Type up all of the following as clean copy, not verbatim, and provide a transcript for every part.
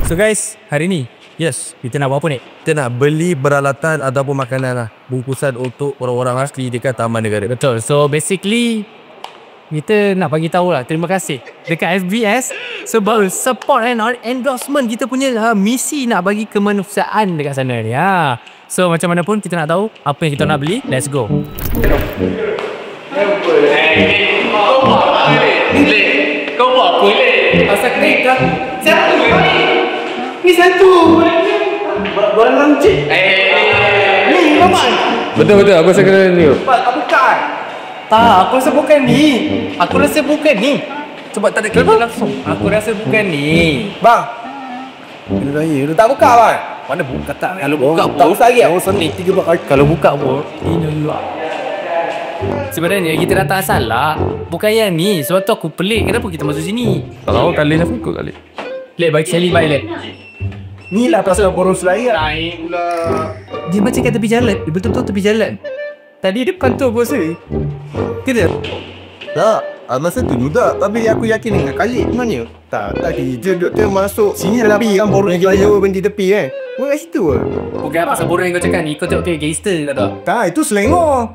So guys, hari ni kita nak buat apa ni? Kita nak beli peralatan ataupun makanan lah, bungkusan untuk orang-orang asli dekat Taman Negara. Betul. So basically kita nak bagi tahu lah terima kasih dekat FBS sebab support and endorsement kita punya misi nak bagi kemanusiaan dekat sana ni. So macam mana pun kita nak tahu apa yang kita nak beli. Let's go. Kau buat apa ni? Pasal klik kan? Satu ni. Ni satu. Barang lancik. Ni kawan. Betul, aku rasa kena ni. Bukan. Tak, aku rasa bukan ni. Aku rasa bukan ni. Cuba tak ada klik langsung. Aku rasa bukan ni. Bang. Kena raya, dia tak buka bang. Mana buka tak? Kalau buka pun tak usah lagi. Kalau buka pun ini sebenarnya kita datang salah. Bukan yang ni. Sebab tu aku pelik. Kenapa kita masuk sini? Kalau kali dah ikut kali. Lek bagi Shelly baik lek. Ni lah pasal poros lain. Naik pula. Dia macam kat tepi jalan. Dia betul-betul tepi jalan. Tadi depan tu apa rasa? Kita Tak, masa tu juga. Tapi aku yakin dengan Khalid sebenarnya. Tak, tadi je doktor masuk sini tepi kan, borong yang kita berhenti tepi kan. Bukan kat situ ke? bukan pasal borong yang kau cakap ni. Kau tengok tu gangster tak tahu? Tak, itu Selangor.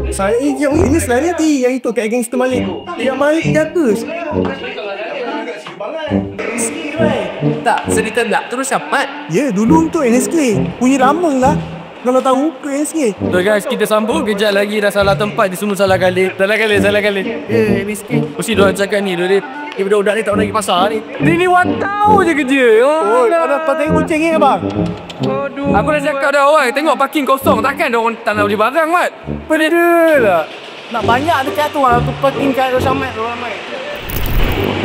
Saya yang ini selain hati. Yang itu kat gangster Malik. Yang Malik jatuh. Tak, cerita tak. Terus siapa? Ya, dulu untuk NSK. Punya lama lah. Kalau tahu ke NSK. So guys, kita sambung kejap lagi. Dah salah tempat. Dia semua salah kali. Salah kali. NSK. Mesti diorang cakap ni. Budak-budak ni tak pernah pergi pasar ni. Dia ni watau je kerja. Oh, ada patah kucing ni abang. Aduh. Aku dah cakap dah orang. Tengok parking kosong. Takkan dia orang tak nak beli barang mat. Benda lah. Nak banyak dekat tu lah. Tu parking kat Roshamat tu ramai.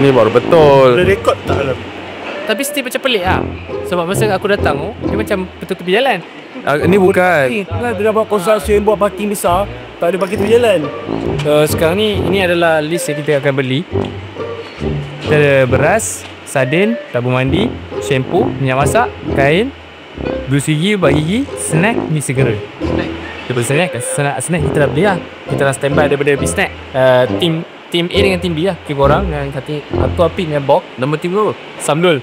Ni baru betul. Boleh rekod tak dalam? Tapi still macam pelik lah. Sebab masa aku datang tu, dia macam betul tepi jalan. Ni bukan. Dia dah buat konstruksi buat parking besar. Tak ada parking tepi jalan. Sekarang ni, ini adalah list yang kita akan beli. Kita ada beras, sardin, sabun mandi, shampoo, minyak masak, kain, blus gigi, ubat gigi, snack, mi segera. Daripada snack kita dah beli lah. Kita dah standby daripada B-Snack. Team A dengan Team B lah. Kita korang dengan Satu Api dengan Bok. Nama tim kau? Samdul.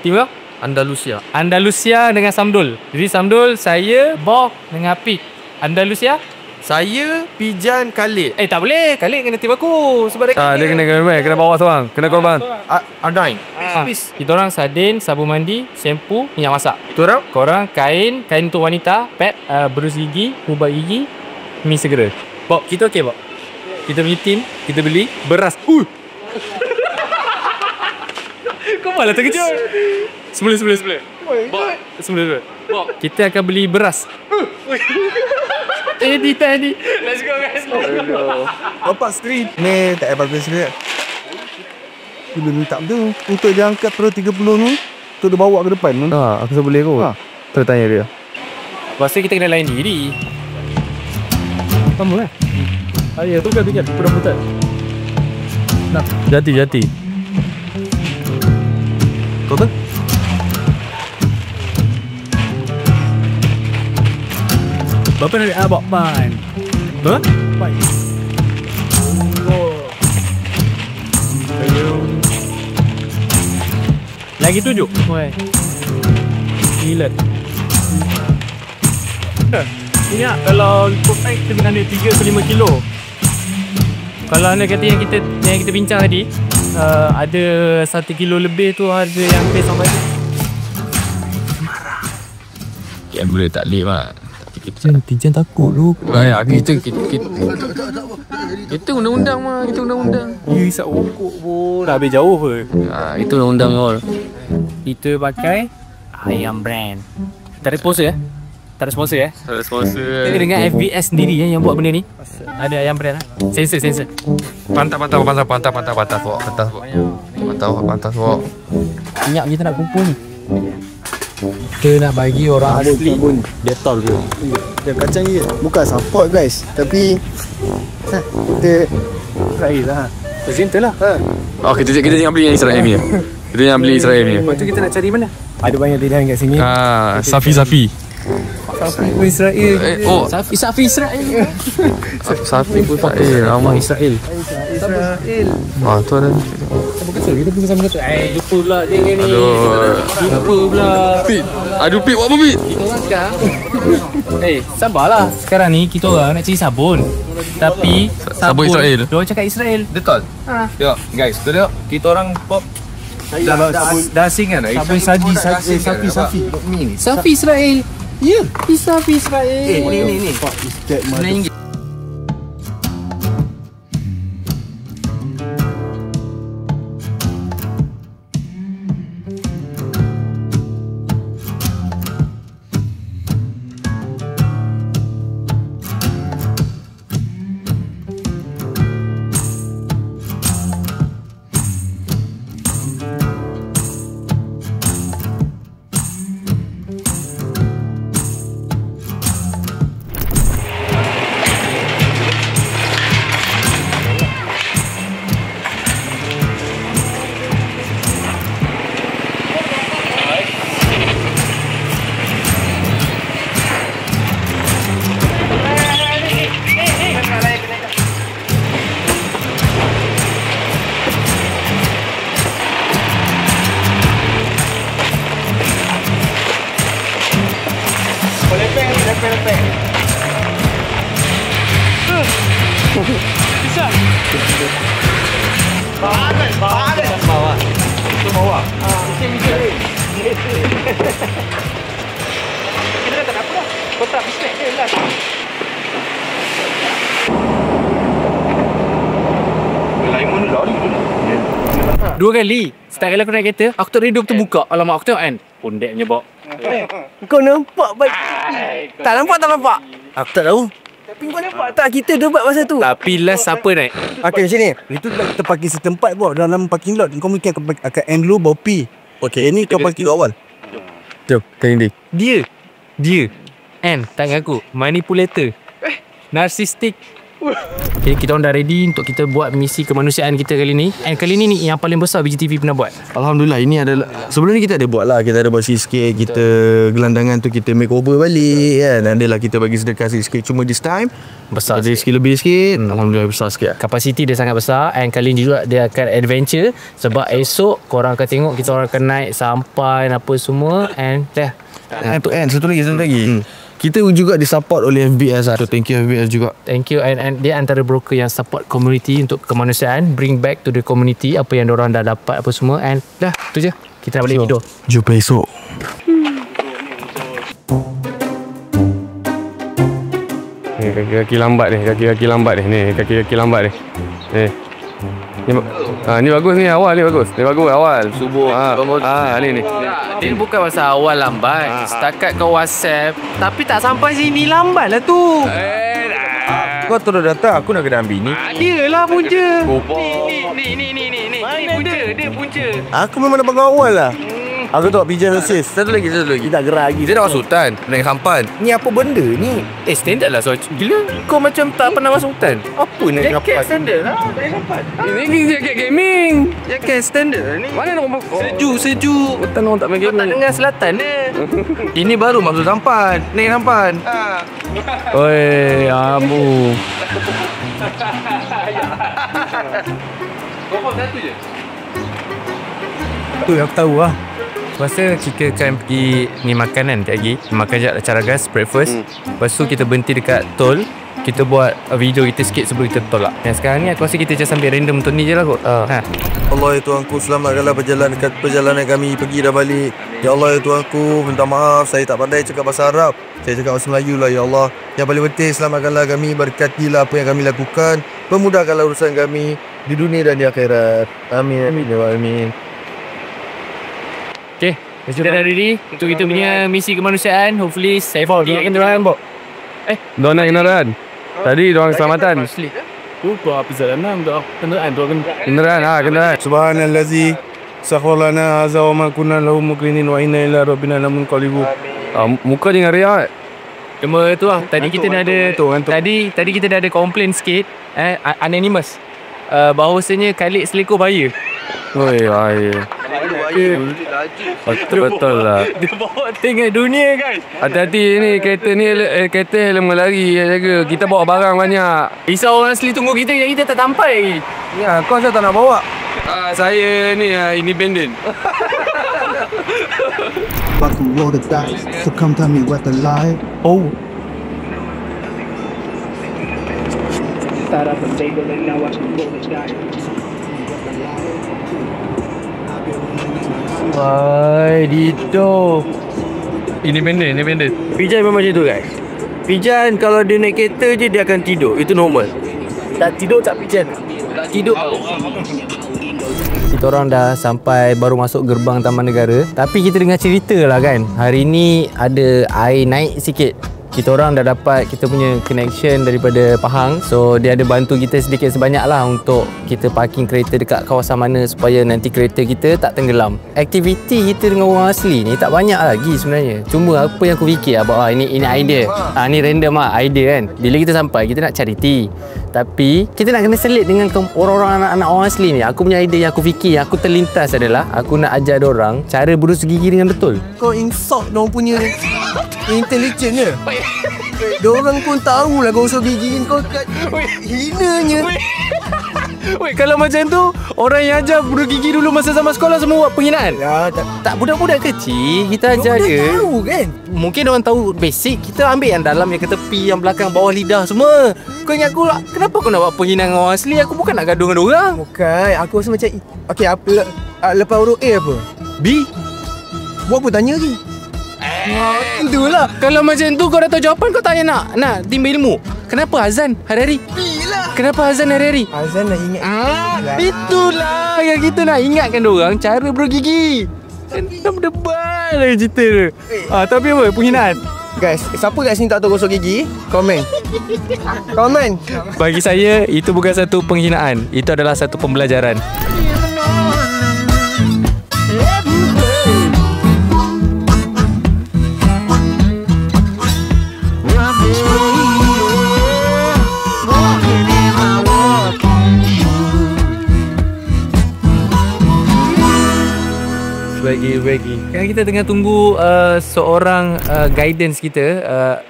Team kau? Andalusia dengan Samdul. Jadi Samdul, saya, Bok dengan Api. Andalusia? Saya, Pijan, Khalid. Tak boleh. Khalid kena tim aku. Sebab Dia kena bawa seorang. Kena korban. Ardain. Kita orang sardin, sabun mandi, shampoo, minyak masak. Tu orang? Korang kain untuk wanita, pad, berus gigi, ubat gigi, mi segera. Bok, kita okey Bok? Kita punya team, kita beli beras. Kau malah terkejut. Semula. Bok, semula. Bok, kita akan beli beras. Tadi. Let's go guys. Bapak street. Ni tak payah bagus dia. Dia minta betul. Untuk dia angkat terus 30 ni, tu dia bawa ke depan. Aku rasa boleh kot. Terus tanya dia. Lepas tu kita kena lain diri. Kamu lah. Ayah tu kan putar. Nak. Jati. Kau kan? Berapa nak abang ban? Apa? Ban. Lagi 7. Woi. Gila. Ini lah, kalau ikut pack kita kena 3 ke 5 kilo. Kalau anda kata yang kita bincang tadi, ada 1 kilo lebih tu ada yang pay sampai tu. Ya boleh tak lip lah. Pijan takut lu. Kita undang-undang mah, kita undang-undang. Isap rokok pun dah habis jauh ke? Itu undang-undang all. Kita pakai Ayam Brand. Tak ada sponsor Tak ada sponsor Tak ada sponsor. Kita dengan FBS sendiri yang buat benda ni. Ada Ayam Brand lah. Sensor. Pantas pok. Minyak kita nak kumpul ni. Kita nak bagi orang asli Detol tu. Dia kacang je. Bukan support guys. Tapi kita try lah. Presenter lah. Kita jangan beli yang Israel ni. Kita jangan beli Israel ni. Lepas tu kita nak cari mana? Ada banyak pilihan kat sini. Safi. Safi Israel. Safi Israel. Safi pun Israel. Ramai Israel. Israel. Tu ada. Kita pergi sama kata. Lupa pula dia ni. Lupa pula. Pit. Aduh Pit, buat apa Pit? Kita orang sekarang. Sabarlah. Sekarang ni kita orang nak cari sabun. Tapi Sabun Israel. Dia orang cakap Israel. Betul. Tengok guys, tu tengok. Kita orang pop dah asing kan? Sabun Safi. Safi Israel. Ya, Safi Israel. Ni. Fuck is that mother. Dua kali. Setiap kali aku naik kereta, aku tak ready betul buka. Alamak, aku tengok kan. Pondek punya bok. Kau nampak baik. Tak nampak. Aku tak tahu. Tapi kau nampak tak kita debat pasal tu? Tapi last siapa naik? Okey, sini. Itu kita parking setempat bro, dalam parking lot. Kau mungkin akan end dulu bawa pi. Okey, ini kau parking awal. Jom, kali ni. Dia. And tangan aku manipulator. Narsistik. Okay, kita orang dah ready untuk kita buat misi kemanusiaan kita kali ni. And kali ni yang paling besar BGTV pernah buat. Alhamdulillah, ini adalah sebelum ni kita ada buat lah. Kita ada buat sikit. Kita gelandangan tu kita make over balik kan. Adalah kita bagi sedekah sikit. Cuma this time Besar ada sikit lebih sikit. Alhamdulillah besar sikit. Kapasiti dia sangat besar. And kali ni juga dia akan adventure. Sebab esok korang akan tengok kita orang akan naik sampai apa semua. And dah. To end satu lagi. Kita juga disupport oleh FBS lah. So thank you FBS juga. Thank you. And dia antara broker yang support community untuk kemanusiaan. Bring back to the community apa yang diorang dah dapat apa semua. And dah, tu je. Kita balik tidur. Jumpa esok. Ni kaki-kaki lambat ni. Kaki-kaki lambat ni. Ni bagus ni, awal ni bagus. Ni bagus awal subuh. Ni. Dia bukan pasal awal lambat. Setakat kau WhatsApp tapi tak sampai sini lambat lah tu. Kau terus datang, aku nak kena ambil ni. Dia lah punca. Ni punca. Dia punca. Aku memang dah bangun awal lah. Aku tak pijan assist. Satu lagi. Kita gerak lagi. Dia dah masuk hutan, naik sampan. Ni apa benda ni? Standard lah so. Gila, kau macam tak pernah masuk hutan. Apa naik sampan? Jaket standard lah. Naik sampan. Ini jaket gaming. Jaket standard lah ni. Mana nak Sejuk. hutan orang tak main Kau tak gaming. dengar selatan dia. Ini baru masuk sampan, naik sampan. Oi, amu. Kau satu je. Tu aku tahu lah. Masa kita akan pergi ni makanan sekejap lagi. Makan sekejap Caragas breakfast. Lepas tu kita berhenti dekat tol. Kita buat video kita sikit sebelum kita tol lah. Yang sekarang ni aku rasa kita just sambil random untuk ni je lah kot. Allah ya Tuhanku, selamatkanlah perjalanan kami pergi dan balik. Ya Allah ya Tuhanku, minta maaf saya tak pandai cakap bahasa Arab. Saya cakap bahasa Melayu lah ya Allah. Yang paling penting selamatkanlah kami, berkatilah apa yang kami lakukan, pemudahkanlah urusan kami di dunia dan di akhirat. Amin. Amin. Okay, kita dah ready untuk kita punya misi kemanusiaan. Hopefully safe all. Ingatkan diorang Bok. Diorang naik kenderaan. Tadi diorang keselamatan. Lupa perjalanan dah. Kenderaan tu kan. Kenderaan. Subhanallazi sakhwarlana azza wa ma kunna lahu muqrinin wa inna ila rabbina lamunqalibun. Muka jangan riak. Cuma tu lah. Tadi kita dah ada Tadi kita dah ada komplain sikit anonymous. Bahawasanya Khalid selekor bahaya. Oi, betul lah. Dia bawa tengah dunia guys. Hati-hati ni kereta helm lari jaga. Kita bawa barang banyak. Risau orang asli tunggu kita tak sampai. Ya, kau asal tak nak bawa? Saya ni independent. But to roll the dice, so come tell me what the lie. Oh. Start up a table and now watch me roll this guy. Dito. Independent. Pijan memang macam tu guys. Pijan kalau dia naik kereta je dia akan tidur. Itu normal. Tak tidur tak pijan. Tak tidur. Kita orang dah sampai baru masuk gerbang Taman Negara. Tapi kita dengar cerita lah kan. Hari ni ada air naik sikit. Kita orang dah dapat kita punya connection daripada Pahang. So dia ada bantu kita sedikit sebanyak lah untuk kita parking kereta dekat kawasan mana supaya nanti kereta kita tak tenggelam. Aktiviti kita dengan orang asli ni tak banyak lagi sebenarnya. Cuma apa yang aku fikir lah bahawa ini idea. Ni random lah idea kan. Bila kita sampai kita nak charity. Tapi kita nak kena selit dengan orang-orang anak-anak orang asli ni. Aku punya idea yang aku fikir, yang aku terlintas adalah aku nak ajar diorang cara berus gigi dengan betul. Kau insult diorang punya intelligent je. Diorang pun tahulah gosok gigi kau kat hinanya. Weh, kalau macam tu orang yang ajar berus gigi dulu masa zaman sekolah semua buat penghinaan. Ya, Tak budak-budak kecil kita ajar dia dia. tahu kan. Mungkin orang tahu basic, kita ambil yang dalam, yang ke tepi, yang belakang, bawah lidah semua. Kau ingat aku lah, kenapa kau nak buat penghinaan dengan orang asli? Aku bukan nak gaduh dengan orang. Bukan, aku rasa macam okey, apa lepas huruf A apa? B. Buat apa tanya lagi? Itulah. Kalau macam tu kau dah tahu jawapan, kau tanya nak timba ilmu. Kenapa azan hari-hari? Kenapa azan hari-hari? Azan nak ingat. Itulah yang kita nak ingatkan diorang cara bergigi. Dah berdebar lah cerita tu. Tapi apa? Penghinaan. Guys, siapa kat sini tak tahu gosok gigi? Komen. Komen. Bagi saya, itu bukan satu penghinaan. Itu adalah satu pembelajaran. Bagi. Kan kita tengah tunggu seorang guidance kita,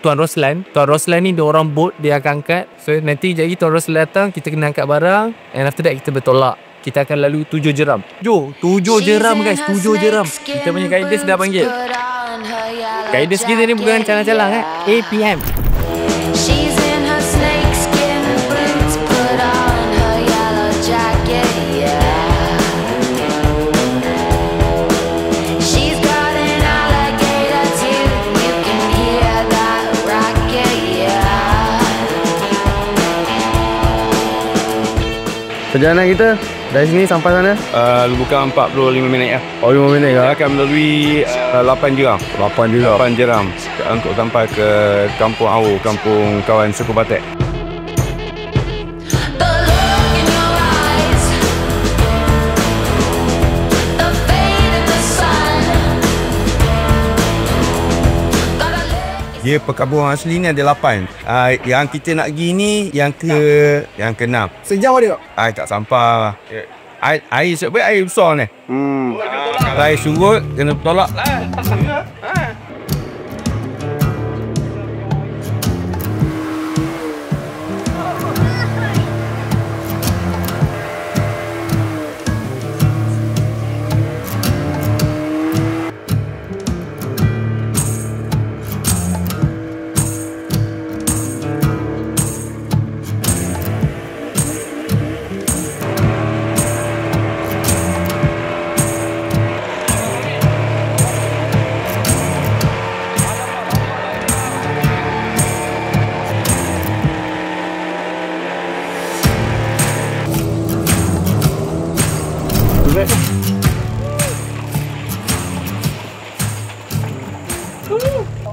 Tuan Roslan. Tuan Roslan ni dia orang boat, dia akan angkat. So nanti jadi Tuan Roslan datang, kita kena angkat barang, and after that kita bertolak. Kita akan lalui 7 jeram. 7 jeram guys, 7 jeram. Kita punya guidance dah panggil. Guidance kita ni bukan calang-calang APM. She's in her snakeskin boots, put on her yellow jacket, yeah. She's got an alligator too, you can hear that racket, yeah. Perjalanan kita dari sini sampai sana? Bukan 45 minit lah. 5 minit Kita akan melalui 8 jeram. 8 jeram untuk sampai ke Kampung Awu, kampung kawan suku Batek. The look in your eyes, the fade in the sun. Gotta look. Dia perkampungan asli ni ada 8. Yang kita nak pergi ni yang ke-6. Sejauh dia. Tak sampah. Air sebab air besar ni. Kalau air surut kena tolak.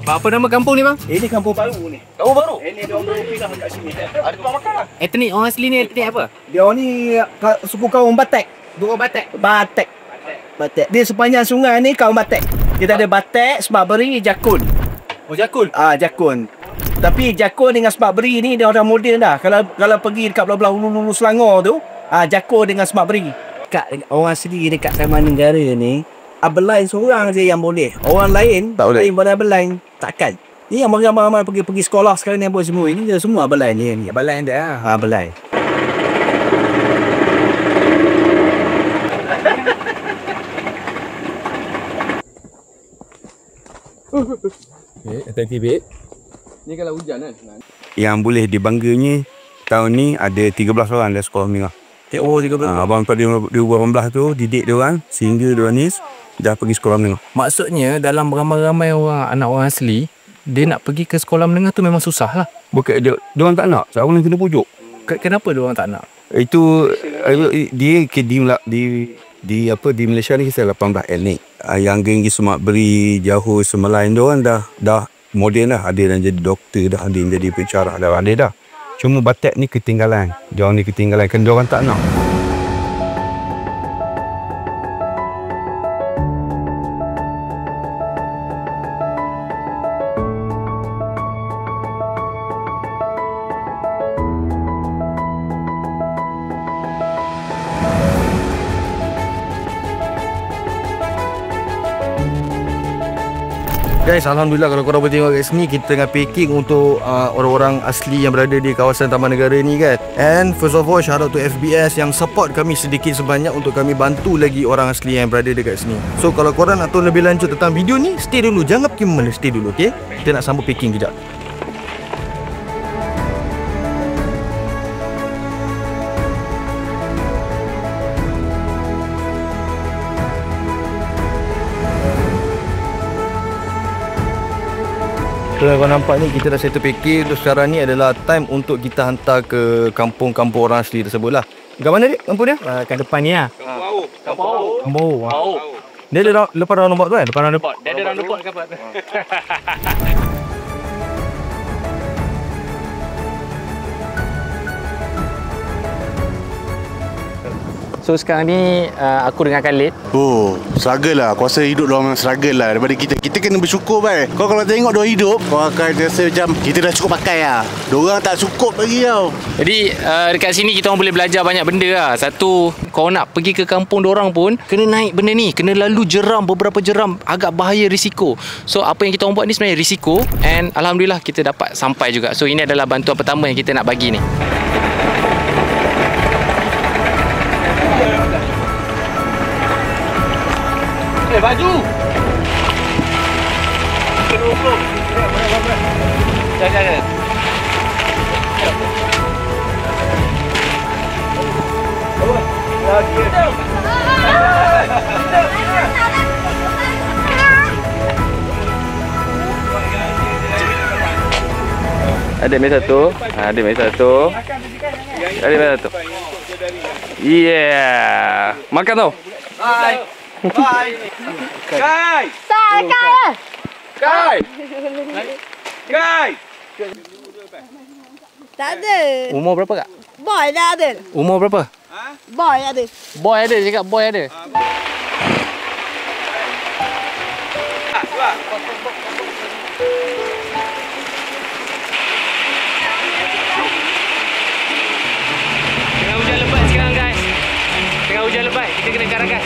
Apa nama kampung ni bang? Ini kampung baru ni. Kampung baru? Ini dia orang pindah kat sini. Ada tempat makan lah. Etnik orang asli ni etnik apa? Dia orang ni suku kaum Batek. Dua Batek. Batek. Dia sepanjang sungai ni kaum Batek. Kita ada Batek, Semakberi, Jakun. Oh Jakun. Jakun. Tapi Jakun dengan Semakberi ni dia orang moden dah. Kalau pergi dekat belah-belah hulu Selangor tu, Jakun dengan Semakberi. Kat orang asli dekat Taman Negara ni, Abelain seorang je yang boleh. Orang lain Tak boleh. lain pada Abelain takkan. Ni yang ramai-ramai pergi sekolah sekarang ni buat semua. Ini dia semua Abelain ni. Abalain dah. Abelain. Hati-hati babe. Ni kalau hujan kan. Yang boleh dibangganya tahun ni ada 13 orang dalam sekolah Menengah. Oh 13. Abang pada 2018 tu didik dia orang sehingga dia orang ni dah pergi sekolah menengah. Maksudnya dalam ramai-ramai orang, anak orang asli, dia nak pergi ke sekolah menengah tu memang susah lah. Bukan dia orang tak nak, seorang kena pujuk. Kenapa dia orang tak nak? Itu dia di Malaysia ni kita 18L ni. Yang geng Semak Beri, Jauh Semelain dia orang dah moden dah. Ada yang jadi doktor dah, ada yang jadi pensyarah dah, ada dah. Cuma Batak ni ketinggalan. Dia orang ni ketinggalan kan dia orang tak nak. Guys, Alhamdulillah kalau korang boleh tengok kat sini, kita tengah packing untuk orang-orang asli yang berada di kawasan Taman Negara ni kan. And first of all, shout out to FBS yang support kami sedikit sebanyak untuk kami bantu lagi orang asli yang berada dekat sini. So kalau korang nak tahu lebih lanjut tentang video ni, stay dulu, jangan pergi mana, stay dulu, okay? Kita nak sambung packing kejap. Kalau kau nampak ni, kita dah settle packing. Terus sekarang ni adalah time untuk kita hantar ke kampung-kampung orang asli tersebut lah. Kat mana dia? Kampung dia? Kat depan ni lah. Kampung Kampung. Dia ada lepas roundabout tu kan? Lepas roundabout. Dia ada roundabout kat depan. So sekarang ni aku dengan Khalid. Oh, struggle lah. Aku rasa hidup diorang memang struggle lah. Daripada kita kena bersyukur baik. Kau kalau tengok diorang hidup, kau akan rasa macam kita dah cukup pakai lah. Diorang tak cukup lagi tau. Jadi dekat sini kita orang boleh belajar banyak benda lah. Satu, kau nak pergi ke kampung diorang pun kena naik benda ni, kena lalu jeram, beberapa jeram, agak bahaya, risiko. So apa yang kita orang buat ni sebenarnya risiko, and Alhamdulillah kita dapat sampai juga. So ini adalah bantuan pertama yang kita nak bagi ni. Baju. Jangan. Ada meja satu. Ada meja satu. Ada meja satu. Yeah. Makan tau. Bye. Bye. Kai. Kai. Kai. Tak ada. Umur berapa kak? Boy dah ada. Umur berapa? Boy ada. Boy ada, cakap boy ada. Tengah hujan lebat sekarang guys. Tengah hujan lebat, kita kena garang gas.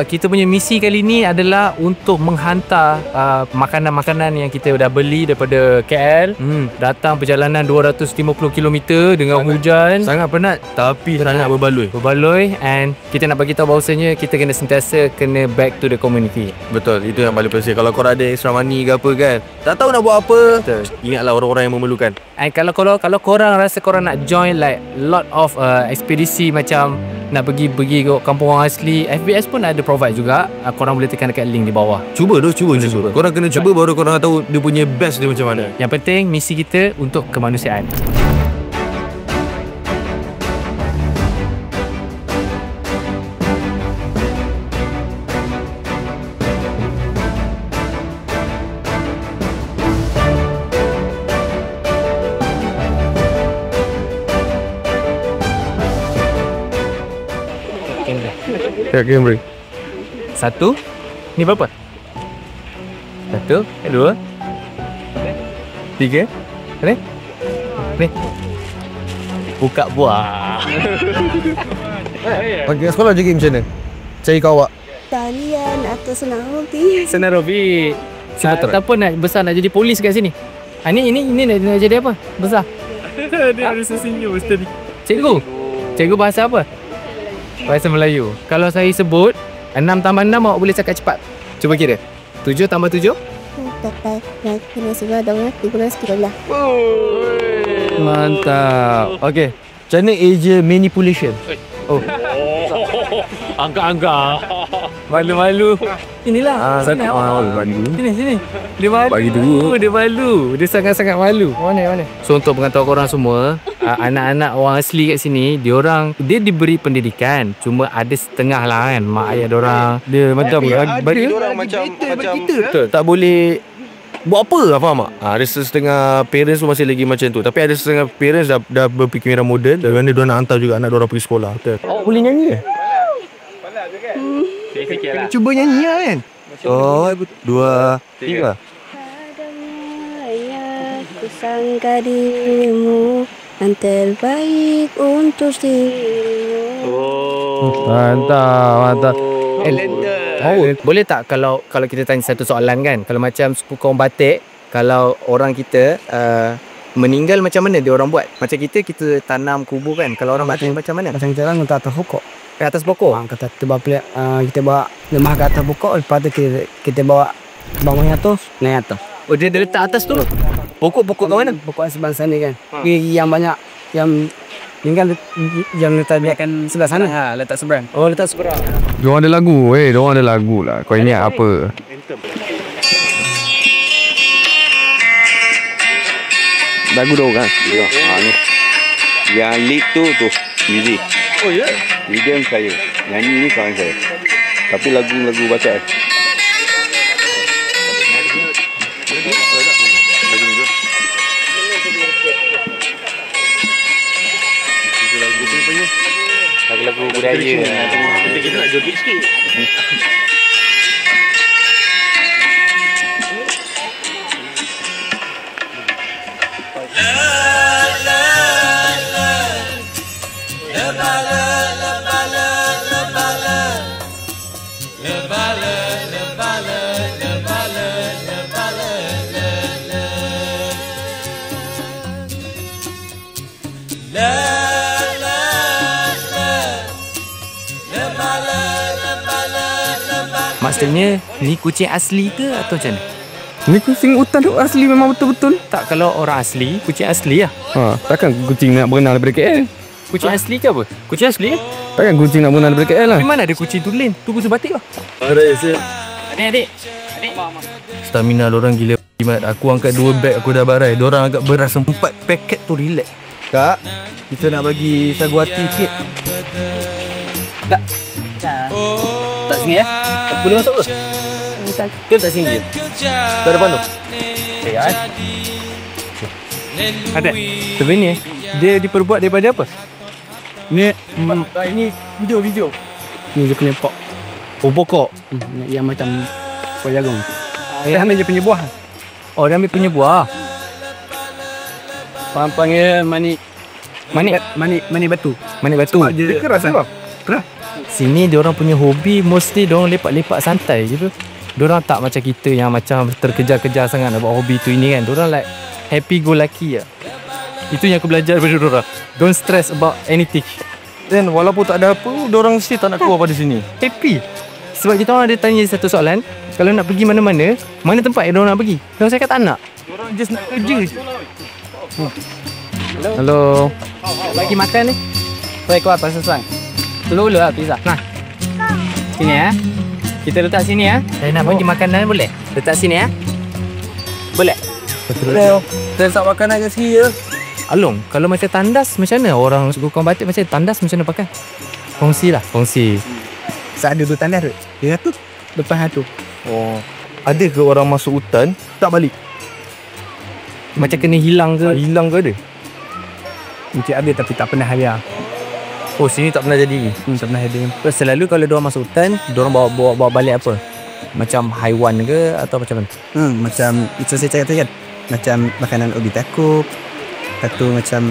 kita punya misi kali ni adalah untuk menghantar makanan-makanan yang kita dah beli daripada KL. Datang perjalanan 250 km dengan hujan. Sangat penat tapi sangat berbaloi. And kita nak bagi tahu bahawasanya kita kena sentiasa kena back to the community. Betul, itu yang paling penting. Kalau korang ada extra money ke apa kan, tak tahu nak buat apa, ingatlah orang-orang yang memerlukan. And kalau korang rasa korang nak join like lot of ekspedisi macam nak pergi ke kampung orang asli, FBS pun ada provide juga. Korang boleh tekan dekat link di bawah. Cuba. Korang kena cuba baru korang tahu dia punya best dia macam mana. Yang penting misi kita untuk kemanusiaan. Camry. Satu. Ni berapa? Satu, dua, tiga. Ni. Buka buah. Kat sekolah juga macam mana? Cari kawak. Talian atau senang roti. Senang Robi. Siapa nak besar nak jadi polis kat sini? Ini nak jadi apa? Besar. Dia ada sesenyum mesti ni. Cikgu bahasa apa? Bahasa Melayu. Kalau saya sebut 6 tambah 6, awak boleh cakap cepat. Cuba kira. 7 tambah 7? Dapat 13 Mantap. Okay. Macam mana age manipulation? Angka-angka. Malu-malu. Inilah. Sini. Dia malu. Bagi dulu. Dia malu. Dia sangat-sangat malu. Mana? So untuk pengetahuan korang semua, anak-anak orang asli kat sini, dia diberi pendidikan. Cuma ada setengah lah kan. Mak ayah diorang. Dia macam bagi diorang macam betul. Tak boleh buat apa, faham tak? Ada setengah parents tu masih lagi macam tu. Tapi ada setengah parents dah berfikiran moden. Dan dia nak hantar juga anak diorang pergi sekolah. Awak boleh nyanyi ke? Cuba nyanyi lah kan. 2, 3. Ku sangka dirimu yang terbaik untuk dirimu. Mantap. Boleh tak kalau kita tanya satu soalan kan? Kalau macam suku kaum batik, kalau orang kita meninggal macam mana dia orang buat? Macam kita tanam kubur kan. Kalau orang batik macam mana? Macam kita orang letak atas pokok. Kat atas pokok? Kita bawa lemah ke atas pokok. Lepas tu kita bawa bangun atas, naik atas. Oh, dia letak atas tu? Pokok-pokok kat mana? Pokok sebelah sana kan. Yang banyak yang tinggal yang letak biarkan sebelah sana. Letak seberang. Oh, letak seberang. Diorang ada lagu. Diorang ada lagu lah. Kau ini apa? Lagu diorang. Ni. Yang lead tu music. Oh ya? Rhythm saya. Nyanyi ni kawan saya. Tapi lagu-lagu bacaan. Lagu-lagu budaya. Kita nak joget sikit. Maksudnya ni kucing asli ke atau macam mana? Ni kucing hutan tu asli memang betul-betul. Tak, kalau orang asli, kucing asli lah. Takkan kucing nak berenang daripada KL? Kucing asli ke apa? Kucing asli ke? Takkan kucing nak berenang daripada KL lah. Di mana ada kucing tu lain? Tu kucing batik lah. Adik. Stamina diorang gila. Aku angkat 2 beg aku dah barai. Diorang agak beras 4 paket tu relax. Kak, kita nak bagi sagu hati sikit. Tak sini ya? Boleh masuk ke? Ke tak sini je? Tak depan tu. Ada. Tapi ni dia diperbuat daripada apa? Ni video. Ni dia punya pok. Oh, pokok. Yang macam pokok jagung. Dia ambil dia punya buah. Oh, dia ambil punya buah. Panggil mani batu. Manik batu. Dia keras kan? Keras. Sini diorang punya hobi mostly diorang lepak-lepak santai je tu. Diorang tak macam kita yang macam terkejar-kejar sangat nak buat hobi tu ini kan. Diorang like happy go lucky lah. Itu yang aku belajar daripada diorang. Don't stress about anything. Dan walaupun tak ada apa, diorang mesti tak nak keluar pada sini. Happy. Sebab kita orang ada tanya satu soalan, kalau nak pergi mana-mana, mana tempat yang diorang nak pergi? Diorang cakap tak nak. Diorang just nak kerja je. Hello. Bagi makan ni. Baik kau apa sesuai? Telur lah pizza. Nah. Sini ya. Kita letak sini ya. Saya nak bagi makanan boleh? Letak sini ya. Boleh? Betul. Saya letak makanan kat sini je. Along, kalau macam tandas macam mana? Orang suku batik macam tandas macam mana pakai? Kongsi lah, kongsi. Ada tu tandas tu. Dia tu depan tu. Oh. Ada ke orang masuk hutan tak balik? Macam kena hilang ke? Hilang ke ada? Mungkin ada tapi tak pernah harian. Oh, sini tak pernah jadi. Tak pernah ada. Selalu kalau diorang masuk hutan, diorang bawa balik apa? Macam haiwan ke atau macam mana? Macam itu saya cakap tadi kan. Macam makanan ubi takuk. Satu macam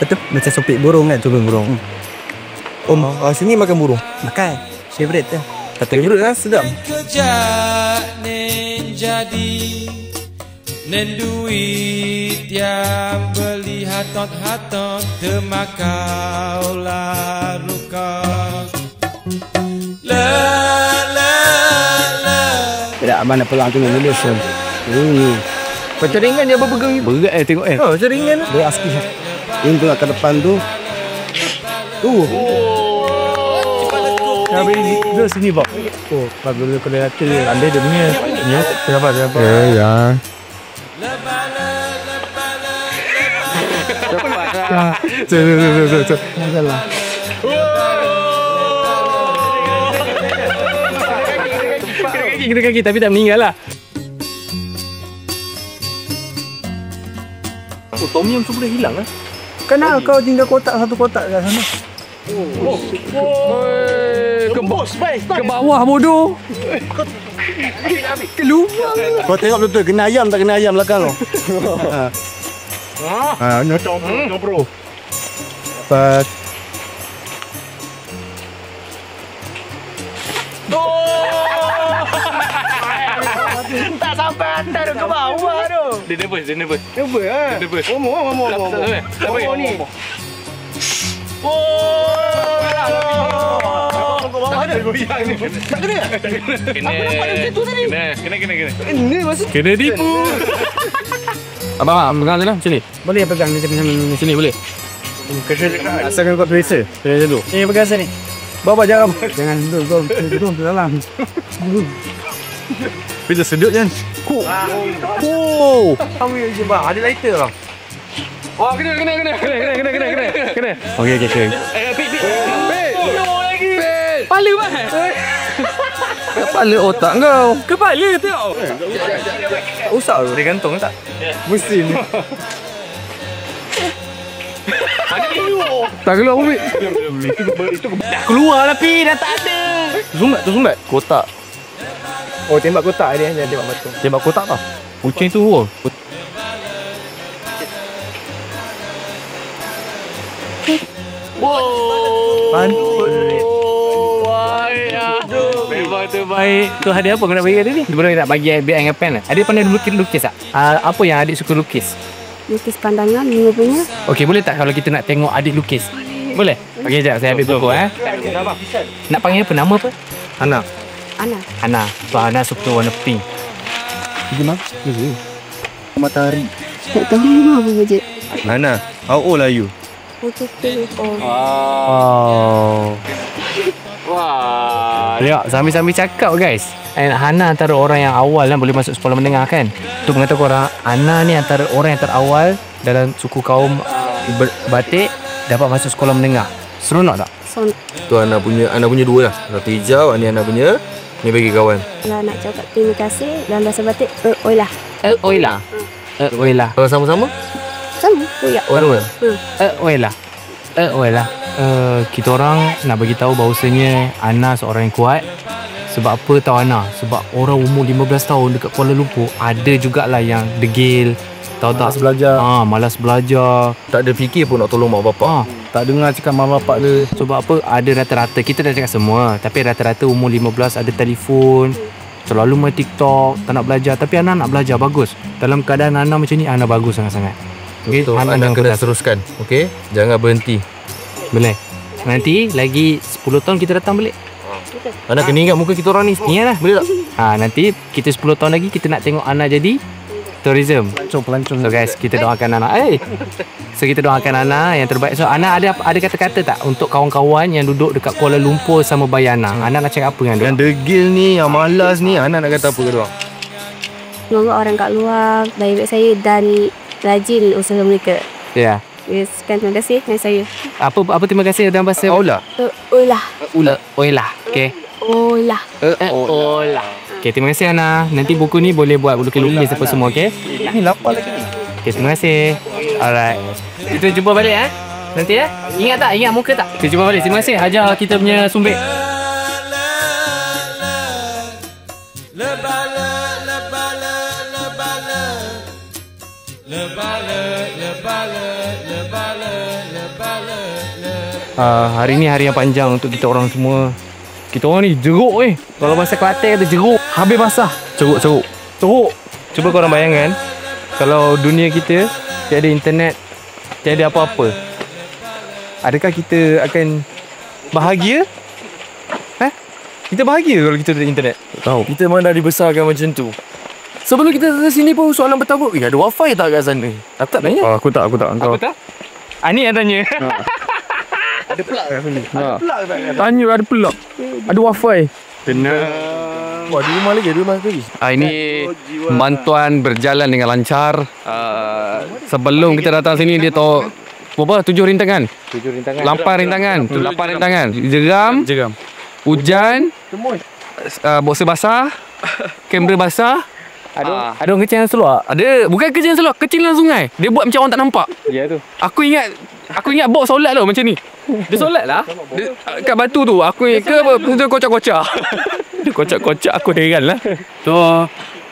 betul macam sopik burung kan, sopik burung. Sini makan burung. Makan. Favorite tu. Kata favorite lah, sedap. Kejak nen jadi nen duit yang beli hatot-hatot temakau laruka. La la la. Tidak abang nak pulang tu Malaysia. Macam ringan dia apa pegang ni? Berat tengok macam ringan lah. Dia aski. Ini tu ke depan tu. Habis ni sini bak. Oh, bagus kena latih. Andai dia punya. Ya, kenapa? Ya. Masalah. Kena kaki tapi tak meninggal lah. Oh, Tom Yum semua dah hilang lah. Kenapa kau tinggal kotak satu kotak kat sana? Ke bawah bodoh. Keluar. Kau tengok betul kena ayam tak kena ayam belakang kau. No bro. Pas. Tak sampai hantar ke bawah tu. Dia nervous. Dia nervous. Ngomong ni. Kena tipu. Abang pegang je lah macam ni. Boleh pegang ni Sini boleh. asalkan kau biasa. Saya dulu. Ni pegang sini. Bawa jangan duduk tu dalam. Bisa sedut kan? Ambil je bang. Ada lighter bang. Oh, kena. Okey. Pit. Kepala bang. Kepala otak kau. Kepala tengok. Usap tu. Dia gantung tak? Mesin. Tak keluar pun. Dah keluar lah Pi. Dah tak ada. Sumbat. Kotak. Oh, tembak kotak dia tembak batu. Tembak kotak tau. Kucing tu. Memang terbaik. Tu hadiah apa kau nak bagi dia ni? Sebelum nak bagi biar dengan pen lah. Adik pandai lukis tak? Apa yang adik suka lukis? Lukis pandangan, minggu punya. Okey, boleh tak kalau kita nak tengok adik lukis? Boleh? Okey, sekejap saya ambil buku Nak panggil apa? Nama apa? Ana. Ana. So Ana suka warna pink. Gimana? Matahari. Tak tahu nama apa je. Ana, how old are you? Wah. Tengok, sambil-sambil cakap guys. Hana antara orang yang awal kan boleh masuk sekolah menengah kan. Tu mengatakan korang, Ana ni antara orang yang terawal dalam suku kaum batik dapat masuk sekolah menengah. Seronok tak? Tu Ana punya dua lah. Satu hijau, ni Ana punya. Ni bagi kawan. Kalau nak cakap terima kasih dalam bahasa batik, oilah. Oilah. Kalau sama-sama? Sama, oilah. Oilah. Kita orang nak bagi tahu bahawasanya Ana seorang yang kuat. Sebab apa tahu Ana? Sebab orang umur 15 tahun dekat Kuala Lumpur ada jugalah yang degil. Tahu tak? Malas belajar. Malas belajar. Tak ada fikir pun nak tolong mak bapak. Tak dengar cakap mak bapak dia. Sebab apa? Ada rata-rata, kita dah cakap semua, tapi rata-rata umur 15 ada telefon, selalu main TikTok, tak nak belajar. Tapi Ana nak belajar, bagus. Dalam keadaan Ana macam ni, Ana bagus sangat-sangat. Okay? Betul, Ana kena teruskan. Okay? Jangan berhenti. Boleh. Nanti lagi 10 tahun kita datang balik. Ana kena ingat muka kita orang ni. Ingatlah. Boleh tak? Nanti kita 10 tahun lagi kita nak tengok Ana jadi tourism. Pelancong. So guys, kita doakan Ana. So kita doakan Ana yang terbaik. So Ana ada kata-kata tak untuk kawan-kawan yang duduk dekat Kuala Lumpur sama Bayanang? Ana nak cakap apa dengan dia? Yang degil ni, yang malas ni, Ana nak kata apa ke dia? Semoga orang kat luar baik-baik saya dan rajin usaha mereka. Ya. Yes, terima kasih dengan saya. Apa terima kasih dalam bahasa Olah. Oilah. Okey. Olah. Olah. Okey, terima kasih Ana. Nanti buku ni boleh buat lukis apa semua, okey? Ni lapar lagi ni. Okey, terima kasih. Alright. Kita jumpa balik nanti Ingat tak? Ingat muka tak? Kita jumpa balik. Terima kasih ajar kita punya sumbik. Hari ni hari yang panjang untuk kita orang semua. Kita orang ni jeruk Kalau bahasa Kelantan kata jeruk, habis basah. Ceruk. Cuba korang bayangkan, kalau dunia kita tiada internet, tiada apa-apa, adakah kita akan bahagia? Kita bahagia kalau kita ada internet? Tahu. Kita memang dah dibesarkan macam tu. Sebelum kita datang sini pun soalan pertama, ada wifi tak kat sana? Tak tanya. Aku tak. Kau tak? Ni yang tanya. Ada plug kat sini. Tanya ada plug. Ada wifi. Tenang. Wah, di rumah lagi. Ini bantuan berjalan dengan lancar. Sebelum kita datang sini dia tahu berapa? 7 rintangan. 8 rintangan. Jeram. Hujan. Boxer basah. Kamera basah. Ada orang kecil yang seluar. Ada. Bukan kecil yang seluar, kecil dalam sungai. Dia buat macam orang tak nampak. Ya tu. Aku ingat bawa solat tau macam ni. Dia solat lah. Dia, kat batu tu. Aku ke apa? Dia kocak-kocak. Dia kocak-kocak. Aku heran lah. Tu.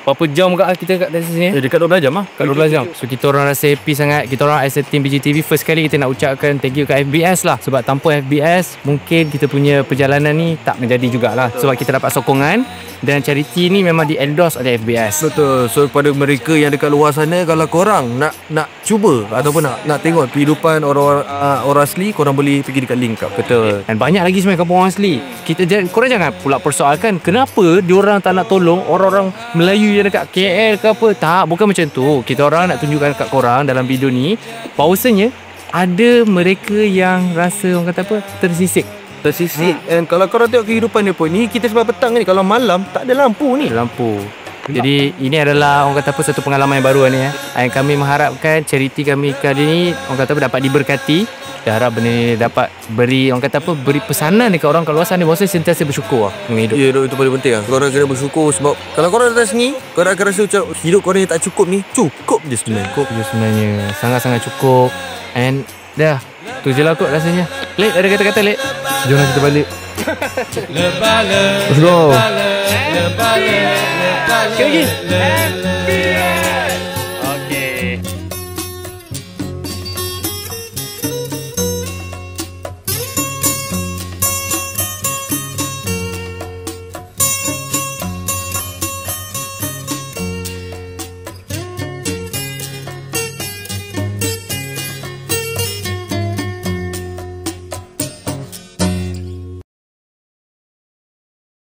Berapa jam kita kat sini? Dekat 12 jam lah. Kat 12 jam. So kita orang rasa happy sangat. Kita orang as a team BGTV, first kali kita nak ucapkan thank you kat FBS lah. Sebab tanpa FBS mungkin kita punya perjalanan ni tak menjadi jugalah. Sebab kita dapat sokongan dan charity ni memang di endorse oleh FBS. Betul. So kepada mereka yang dekat luar sana, kalau korang nak cuba ataupun nak tengok kehidupan orang asli, korang boleh pergi dekat link kat. Betul. Dan banyak lagi sebenarnya kampung orang asli. Korang jangan pula persoalkan kenapa diorang tak nak tolong orang-orang Melayu yang dekat KL ke apa. Tak, bukan macam tu. Kita orang nak tunjukkan kat korang dalam video ni bahawasanya ada mereka yang rasa orang kata apa, tersisik. And kalau korang tengok kehidupan dia pun ni, kita sampai petang ni, kalau malam tak ada lampu ni. Jadi ini adalah orang kata apa, satu pengalaman yang baru ni yang kami mengharapkan charity kami kali ni orang kata apa dapat diberkati. Kita harap benda ni dapat beri orang kata apa, beri pesanan dekat orang kat luar sana bahawa sentiasa bersyukur dengan hidup. Ya, itu paling penting lah. Korang kena bersyukur sebab kalau korang datang sini, korang akan rasa macam hidup korang yang tak cukup ni. Cukup je sebenarnya. Sangat-sangat cukup. And dah, tu je lah kot rasanya. Lek, ada kata-kata Lek. Jom kita balik. Let's go. Sekali lagi.